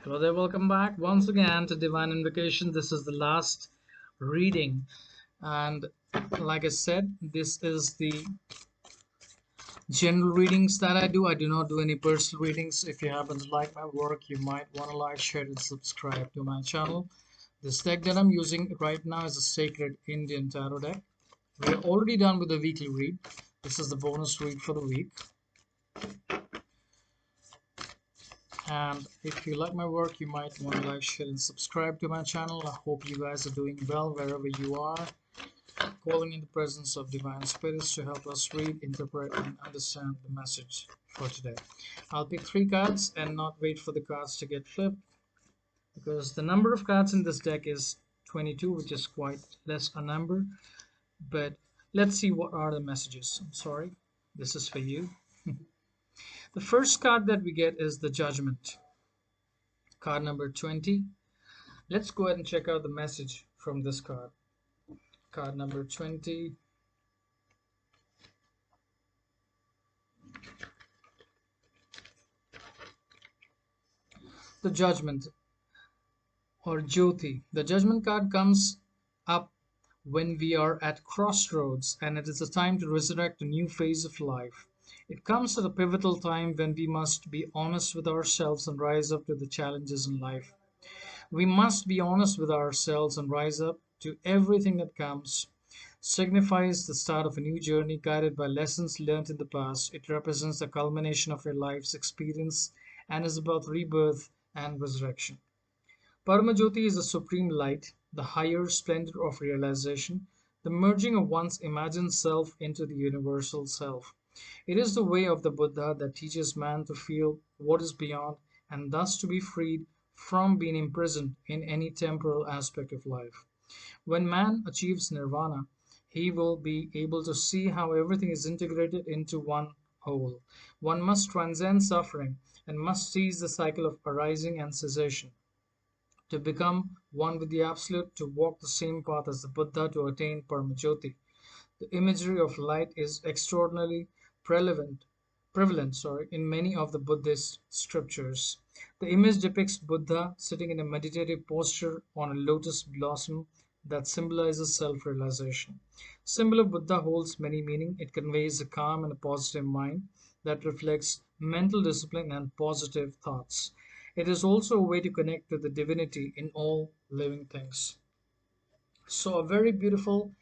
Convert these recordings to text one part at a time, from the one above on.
Hello there, welcome back once again to Divine Invocation. This is the last reading, and like I said, this is the general readings that I do. I do not do any personal readings. If you happen to like my work, you might want to like, share, and subscribe to my channel. This deck that I'm using right now is a Sacred Indian Tarot deck. We're already done with the weekly read. This is the bonus read for the week. And if you like my work, you might want to like, share, and subscribe to my channel. I hope you guys are doing well wherever you are. Calling in the presence of divine spirits to help us read, interpret, and understand the message for today. I'll pick 3 cards and not wait for the cards to get flipped, because the number of cards in this deck is 22, which is quite less a number. But let's see what are the messages. I'm sorry, this is for you. The first card that we get is the Judgment. Card number 20. Let's go ahead and check out the message from this card. Card number 20. The Judgment, or Jyoti. The Judgment card comes up when we are at crossroads and it is a time to resurrect a new phase of life. It comes at a pivotal time when we must be honest with ourselves and rise up to the challenges in life. We must be honest with ourselves and rise up to everything that comes. Signifies the start of a new journey guided by lessons learned in the past. It represents the culmination of your life's experience and is about rebirth and resurrection. Paramajyoti is the supreme light, the higher splendor of realization, the merging of one's imagined self into the universal self. It is the way of the Buddha that teaches man to feel what is beyond and thus to be freed from being imprisoned in any temporal aspect of life. When man achieves nirvana, he will be able to see how everything is integrated into one whole. One must transcend suffering and must seize the cycle of arising and cessation to become one with the Absolute, to walk the same path as the Buddha, to attain Paramajyoti. The imagery of light is extraordinarily prevalent in many of the Buddhist scriptures. The image depicts Buddha sitting in a meditative posture on a lotus blossom that symbolizes self-realization. Symbol of Buddha holds many meaning. It conveys a calm and a positive mind that reflects mental discipline and positive thoughts. It is also a way to connect to the divinity in all living things. So, a very beautiful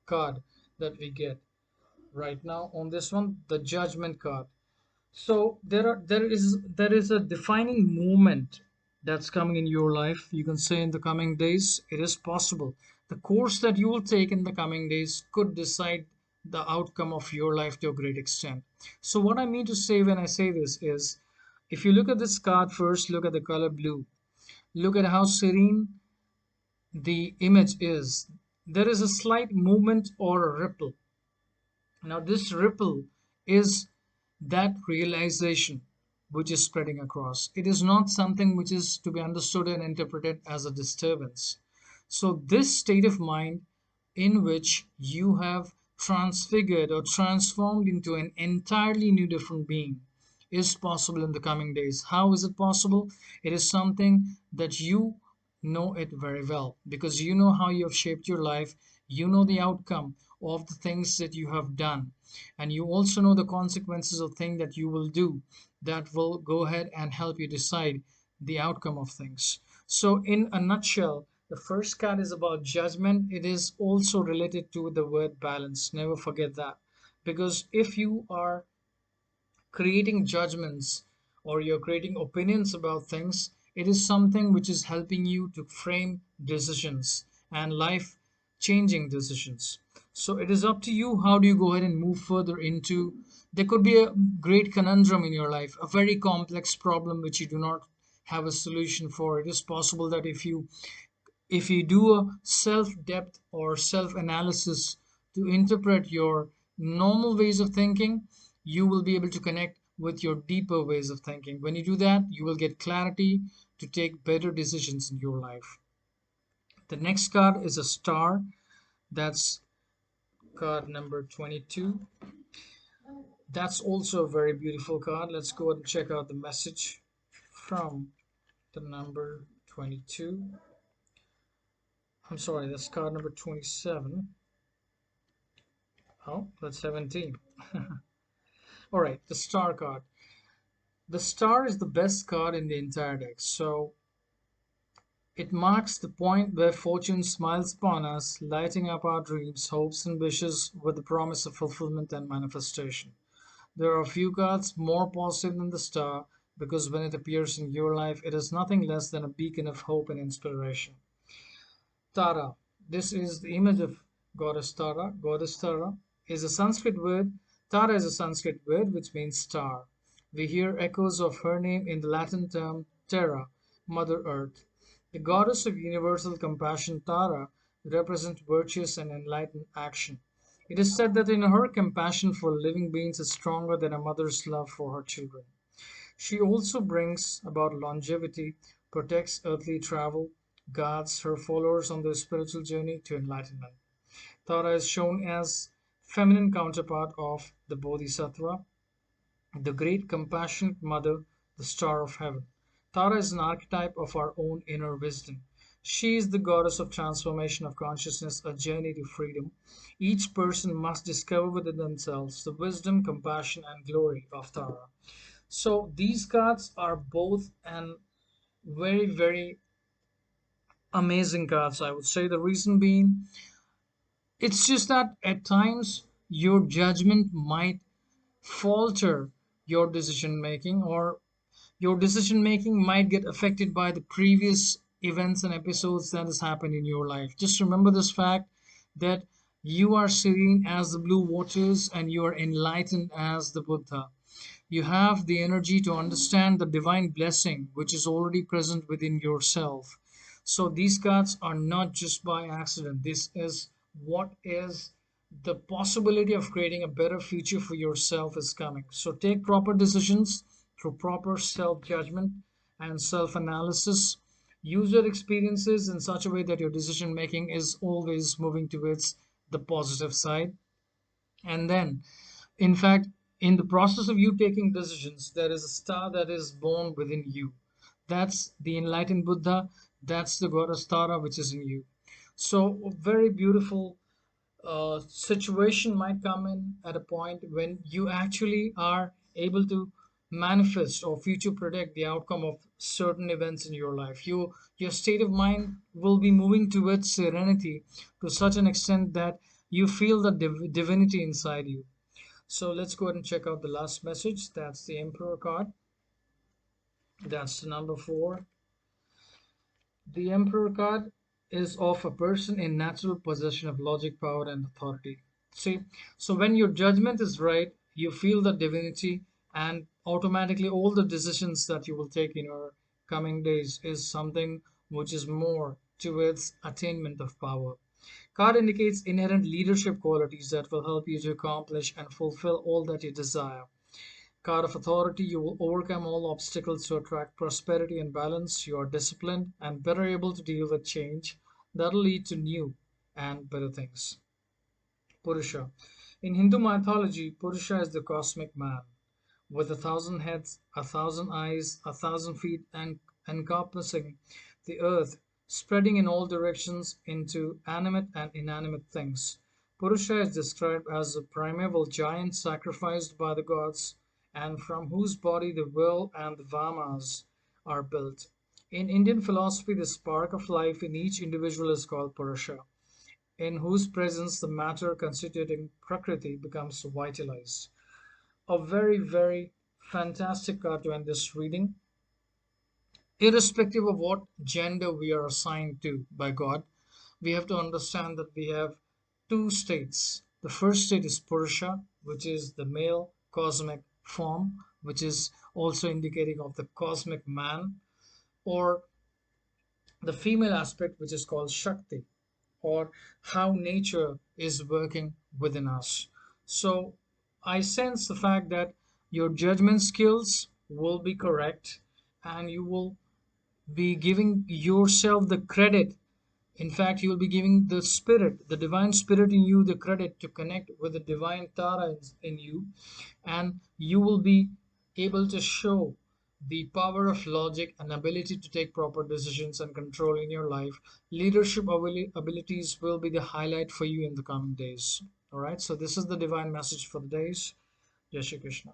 card that we get right now on this one, the Judgment card. So there is a defining moment that's coming in your life. You can say in the coming days, it is possible. The course that you will take in the coming days could decide the outcome of your life to a great extent. So what I mean to say when I say this is, if you look at this card first, look at the color blue. Look at how serene the image is. There is a slight movement or a ripple. Now, this ripple is that realization which is spreading across. It is not something which is to be understood and interpreted as a disturbance. So, this state of mind in which you have transfigured or transformed into an entirely new different being is possible in the coming days. How is it possible? It is something that you know it very well, because you know how you have shaped your life, you know the outcome of the things that you have done, and you also know the consequences of things that you will do that will go ahead and help you decide the outcome of things. So in a nutshell, the first card is about judgment. It is also related to the word balance. Never forget that, because if you are creating judgments or you're creating opinions about things, it is something which is helping you to frame decisions and life changing decisions. So it is up to you, how do you go ahead and move further into, there could be a great conundrum in your life, a very complex problem which you do not have a solution for. It is possible that if you do a self depth or self analysis to interpret your normal ways of thinking, you will be able to connect with your deeper ways of thinking. When you do that, you will get clarity to take better decisions in your life. The next card is a star. That's card number 22. That's also a very beautiful card. Let's go ahead and check out the message from The number 22. I'm sorry, that's card number 27. Oh, that's 17. All right, the star card. The star is the best card in the entire deck. So it marks the point where fortune smiles upon us, lighting up our dreams, hopes, and wishes with the promise of fulfillment and manifestation. There are few cards more positive than the star because when it appears in your life, it is nothing less than a beacon of hope and inspiration. Tara. This is the image of goddess Tara. Goddess Tara is a Sanskrit word. Tara is a Sanskrit word which means star. We hear echoes of her name in the Latin term Terra, Mother Earth. The goddess of universal compassion, Tara, represents virtuous and enlightened action. It is said that in her compassion for living beings is stronger than a mother's love for her children. She also brings about longevity, protects earthly travel, guides her followers on their spiritual journey to enlightenment. Tara is shown as feminine counterpart of the Bodhisattva, the great compassionate mother, the star of heaven. Tara is an archetype of our own inner wisdom. She is the goddess of transformation of consciousness, a journey to freedom. Each person must discover within themselves the wisdom, compassion, and glory of Tara. So these cards are both an very, very amazing cards, I would say. The reason being, it's just that at times your judgment might falter your decision making, or your decision making might get affected by the previous events and episodes that has happened in your life. Just remember this fact that you are serene as the blue waters and you are enlightened as the Buddha. You have the energy to understand the divine blessing which is already present within yourself. So these cards are not just by accident. This is what is the possibility of creating a better future for yourself is coming. So take proper decisions through proper self judgment and self analysis. Use your experiences in such a way that your decision making is always moving towards the positive side. And then, in fact, in the process of you taking decisions, there is a star that is born within you. That's the enlightened Buddha. That's the goddess Tara, which is in you. So, a very beautiful situation might come in at a point when you actually are able to manifest or future predict the outcome of certain events in your life. Your state of mind will be moving towards serenity to such an extent that you feel the divinity inside you. So let's go ahead and check out the last message. That's the Emperor card. That's the number 4. The Emperor card is of a person in natural possession of logic, power, and authority. See, so when your judgment is right, you feel the divinity, and automatically all the decisions that you will take in your coming days is something which is more towards attainment of power. Card indicates inherent leadership qualities that will help you to accomplish and fulfill all that you desire. Card of authority, you will overcome all obstacles to attract prosperity and balance. You are disciplined and better able to deal with change that'll lead to new and better things. Purusha. In Hindu mythology, Purusha is the cosmic man with 1,000 heads, 1,000 eyes, 1,000 feet, and encompassing the earth, spreading in all directions into animate and inanimate things. Purusha is described as a primeval giant sacrificed by the gods, and from whose body the world and the Vamas are built. In Indian philosophy, the spark of life in each individual is called Purusha, in whose presence the matter constituting Prakriti becomes vitalized. A very, very fantastic card to end this reading. Irrespective of what gender we are assigned to by God, we have to understand that we have two states. The first state is Purusha, which is the male cosmic form, which is also indicating of the cosmic man, or the female aspect, which is called Shakti, or how nature is working within us. So I sense the fact that your judgment skills will be correct and you will be giving yourself the credit. In fact, you will be giving the spirit, the divine spirit in you, the credit to connect with the divine Tara in you, and you will be able to show the power of logic and ability to take proper decisions and control in your life. Leadership abilities will be the highlight for you in the coming days. All right, so this is the divine message for the days. Jai Shri Krishna.